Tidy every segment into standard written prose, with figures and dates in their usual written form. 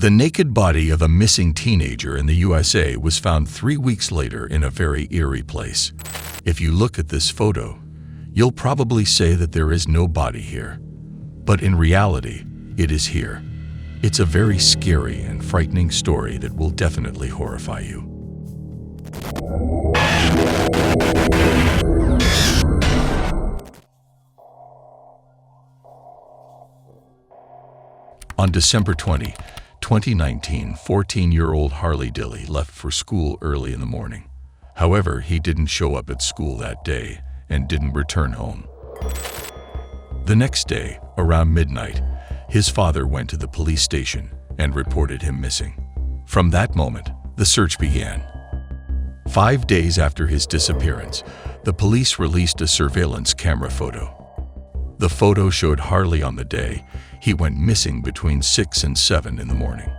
The naked body of a missing teenager in the USA was found 3 weeks later in a very eerie place. If you look at this photo, you'll probably say that there is no body here. But in reality, it is here. It's a very scary and frightening story that will definitely horrify you. On December 20, 2019, 14-year-old Harley Dilly left for school early in the morning. However, he didn't show up at school that day and didn't return home. The next day, around midnight, his father went to the police station and reported him missing. From that moment, the search began. 5 days after his disappearance, the police released a surveillance camera photo. The photo showed Harley on the day he went missing between 6 and 7 in the morning.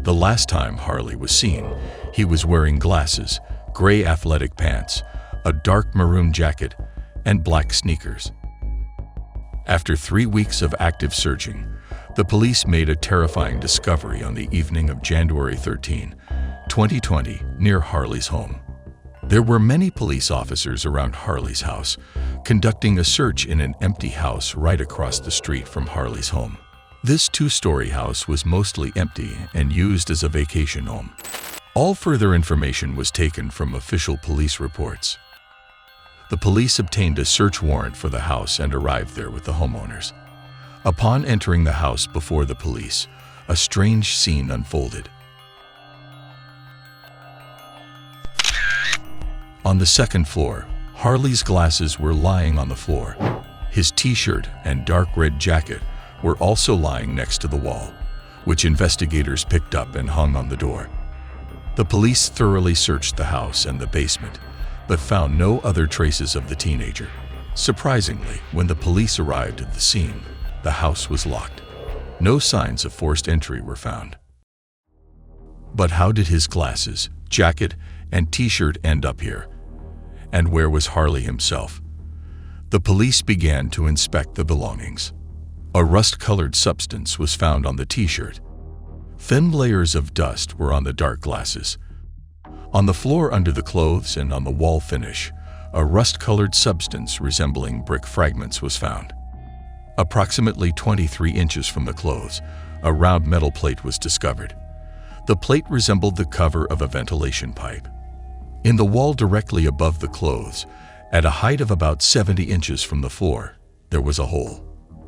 The last time Harley was seen, he was wearing glasses, gray athletic pants, a dark maroon jacket, and black sneakers. After 3 weeks of active searching, the police made a terrifying discovery on the evening of January 13, 2020, near Harley's home. There were many police officers around Harley's house, conducting a search in an empty house right across the street from Harley's home. This 2-story house was mostly empty and used as a vacation home. All further information was taken from official police reports. The police obtained a search warrant for the house and arrived there with the homeowners. Upon entering the house before the police, a strange scene unfolded. On the second floor, Harley's glasses were lying on the floor. His t-shirt and dark red jacket were also lying next to the wall, which investigators picked up and hung on the door. The police thoroughly searched the house and the basement, but found no other traces of the teenager. Surprisingly, when the police arrived at the scene, the house was locked. No signs of forced entry were found. But how did his glasses, jacket, and t-shirt end up here? And where was Harley himself? The police began to inspect the belongings. A rust-colored substance was found on the t-shirt. Thin layers of dust were on the dark glasses. On the floor under the clothes and on the wall finish, a rust-colored substance resembling brick fragments was found. Approximately 23 inches from the clothes, a round metal plate was discovered. The plate resembled the cover of a ventilation pipe. In the wall directly above the clothes, at a height of about 70 inches from the floor, there was a hole.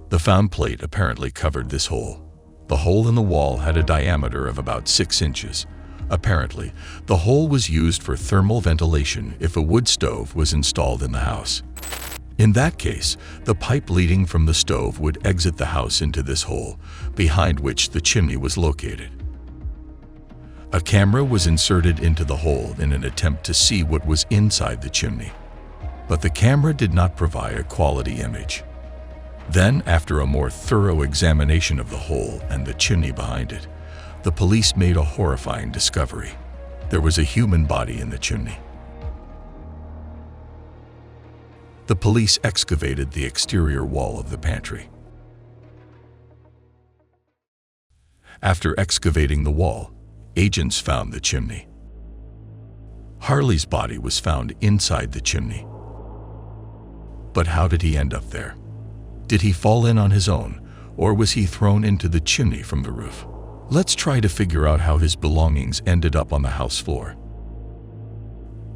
The found plate apparently covered this hole. The hole in the wall had a diameter of about 6 inches. Apparently, the hole was used for thermal ventilation if a wood stove was installed in the house. In that case, the pipe leading from the stove would exit the house into this hole, behind which the chimney was located. A camera was inserted into the hole in an attempt to see what was inside the chimney, but the camera did not provide a quality image. Then, after a more thorough examination of the hole and the chimney behind it, the police made a horrifying discovery. There was a human body in the chimney. The police excavated the exterior wall of the pantry. After excavating the wall, agents found the chimney. Harley's body was found inside the chimney. But how did he end up there? Did he fall in on his own, or was he thrown into the chimney from the roof? Let's try to figure out how his belongings ended up on the house floor.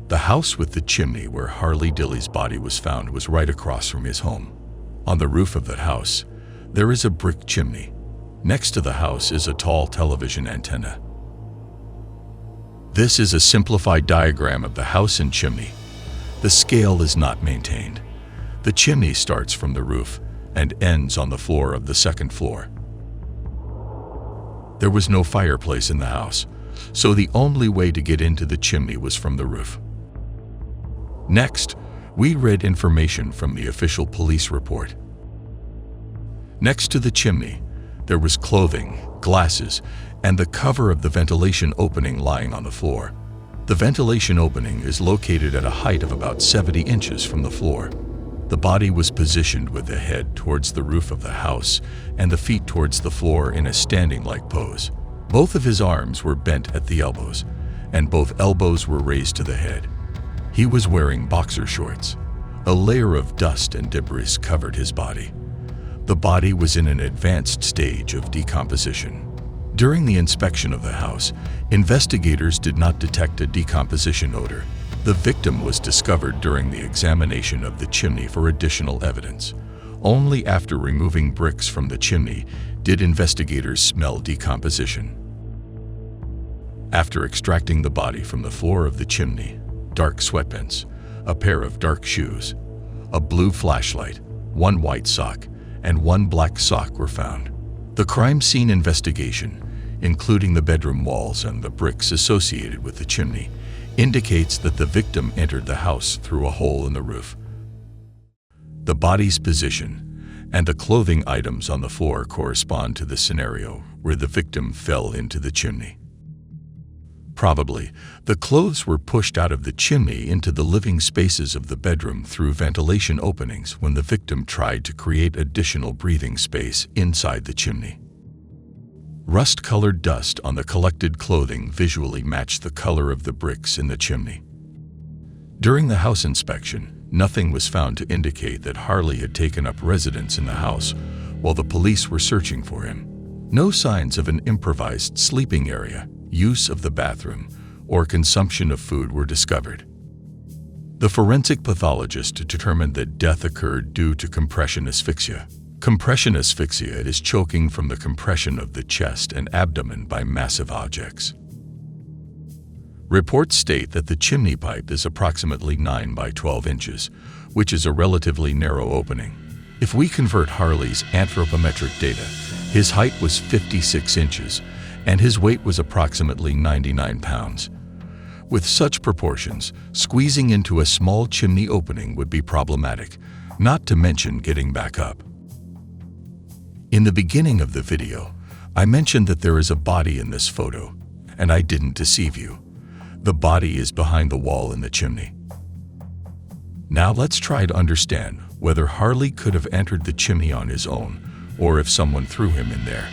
The house with the chimney where Harley Dilly's body was found was right across from his home. On the roof of that house, there is a brick chimney. Next to the house is a tall television antenna. This is a simplified diagram of the house and chimney. The scale is not maintained. The chimney starts from the roof and ends on the floor of the second floor. There was no fireplace in the house, so the only way to get into the chimney was from the roof. Next, we read information from the official police report. Next to the chimney, there was clothing, glasses, and the cover of the ventilation opening lying on the floor. The ventilation opening is located at a height of about 70 inches from the floor. The body was positioned with the head towards the roof of the house and the feet towards the floor in a standing-like pose. Both of his arms were bent at the elbows, and both elbows were raised to the head. He was wearing boxer shorts. A layer of dust and debris covered his body. The body was in an advanced stage of decomposition. During the inspection of the house, investigators did not detect a decomposition odor. The victim was discovered during the examination of the chimney for additional evidence. Only after removing bricks from the chimney did investigators smell decomposition. After extracting the body from the floor of the chimney, dark sweatpants, a pair of dark shoes, a blue flashlight, one white sock, and one black sock were found. The crime scene investigation, including the bedroom walls and the bricks associated with the chimney, indicates that the victim entered the house through a hole in the roof. The body's position and the clothing items on the floor correspond to the scenario where the victim fell into the chimney. Probably, the clothes were pushed out of the chimney into the living spaces of the bedroom through ventilation openings when the victim tried to create additional breathing space inside the chimney. Rust-colored dust on the collected clothing visually matched the color of the bricks in the chimney. During the house inspection, nothing was found to indicate that Harley had taken up residence in the house while the police were searching for him. No signs of an improvised sleeping area, use of the bathroom, or consumption of food were discovered. The forensic pathologist determined that death occurred due to compression asphyxia. Compression asphyxia is choking from the compression of the chest and abdomen by massive objects. Reports state that the chimney pipe is approximately 9 by 12 inches, which is a relatively narrow opening. If we convert Harley's anthropometric data, his height was 56 inches, and his weight was approximately 99 pounds. With such proportions, squeezing into a small chimney opening would be problematic, not to mention getting back up. In the beginning of the video, I mentioned that there is a body in this photo, and I didn't deceive you. The body is behind the wall in the chimney. Now let's try to understand whether Harley could have entered the chimney on his own, or if someone threw him in there.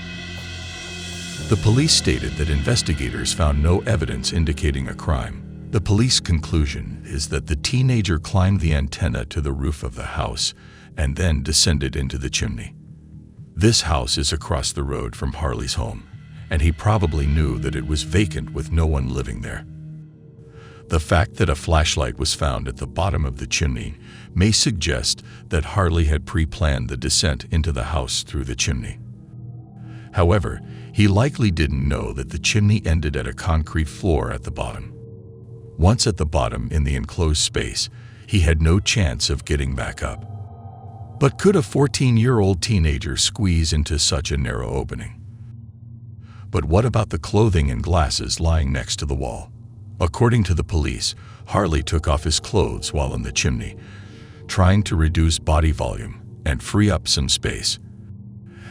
The police stated that investigators found no evidence indicating a crime. The police conclusion is that the teenager climbed the antenna to the roof of the house and then descended into the chimney. This house is across the road from Harley's home, and he probably knew that it was vacant with no one living there. The fact that a flashlight was found at the bottom of the chimney may suggest that Harley had pre-planned the descent into the house through the chimney. However, he likely didn't know that the chimney ended at a concrete floor at the bottom. Once at the bottom in the enclosed space, he had no chance of getting back up. But could a 14-year-old teenager squeeze into such a narrow opening? But what about the clothing and glasses lying next to the wall? According to the police, Harley took off his clothes while in the chimney, trying to reduce body volume and free up some space.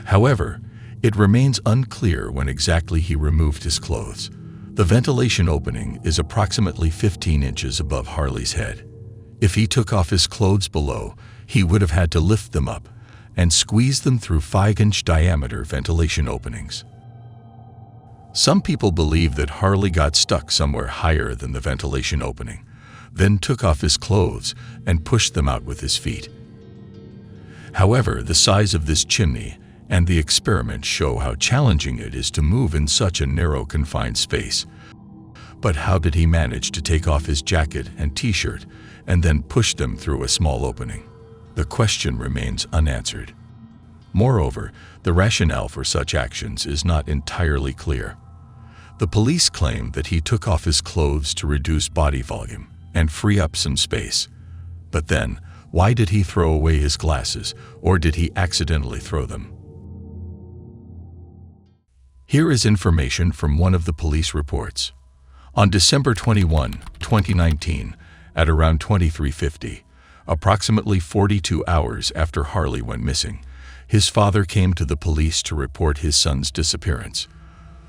However, it remains unclear when exactly he removed his clothes. The ventilation opening is approximately 15 inches above Harley's head. If he took off his clothes below, he would have had to lift them up and squeeze them through 5-inch diameter ventilation openings. Some people believe that Harley got stuck somewhere higher than the ventilation opening, then took off his clothes and pushed them out with his feet. However, the size of this chimney and the experiments show how challenging it is to move in such a narrow, confined space. But how did he manage to take off his jacket and t-shirt and then push them through a small opening? The question remains unanswered. Moreover, the rationale for such actions is not entirely clear. The police claim that he took off his clothes to reduce body volume and free up some space. But then, why did he throw away his glasses, or did he accidentally throw them? Here is information from one of the police reports. On December 21, 2019, at around 23:50, approximately 42 hours after Harley went missing, his father came to the police to report his son's disappearance.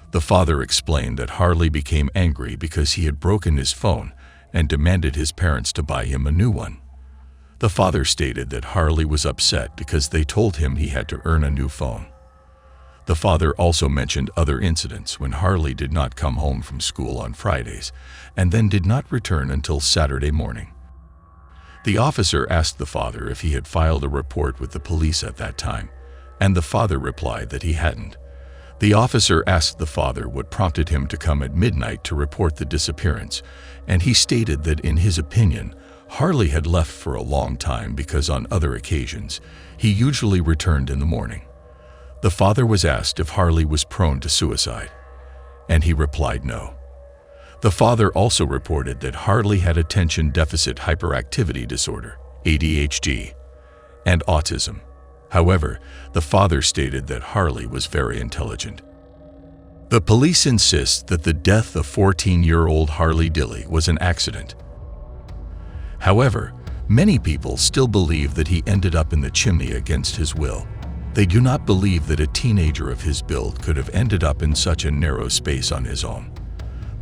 The father explained that Harley became angry because he had broken his phone and demanded his parents to buy him a new one. The father stated that Harley was upset because they told him he had to earn a new phone. The father also mentioned other incidents when Harley did not come home from school on Fridays and then did not return until Saturday morning. The officer asked the father if he had filed a report with the police at that time, and the father replied that he hadn't. The officer asked the father what prompted him to come at midnight to report the disappearance, and he stated that in his opinion, Harley had left for a long time because on other occasions, he usually returned in the morning. The father was asked if Harley was prone to suicide, and he replied no. The father also reported that Harley had attention deficit hyperactivity disorder, ADHD, and autism. However, the father stated that Harley was very intelligent. The police insist that the death of 14-year-old Harley Dilly was an accident. However, many people still believe that he ended up in the chimney against his will. They do not believe that a teenager of his build could have ended up in such a narrow space on his own.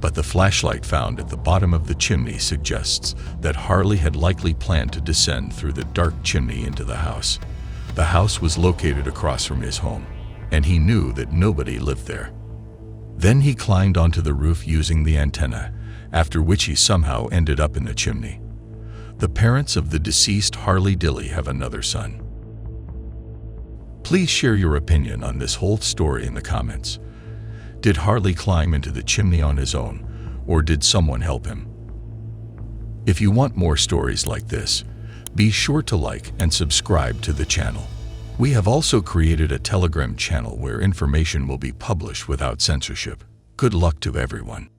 But the flashlight found at the bottom of the chimney suggests that Harley had likely planned to descend through the dark chimney into the house. The house was located across from his home, and he knew that nobody lived there. Then he climbed onto the roof using the antenna, after which he somehow ended up in the chimney. The parents of the deceased Harley Dilly have another son. Please share your opinion on this whole story in the comments. Did Harley climb into the chimney on his own, or did someone help him? If you want more stories like this, be sure to like and subscribe to the channel. We have also created a Telegram channel where information will be published without censorship. Good luck to everyone.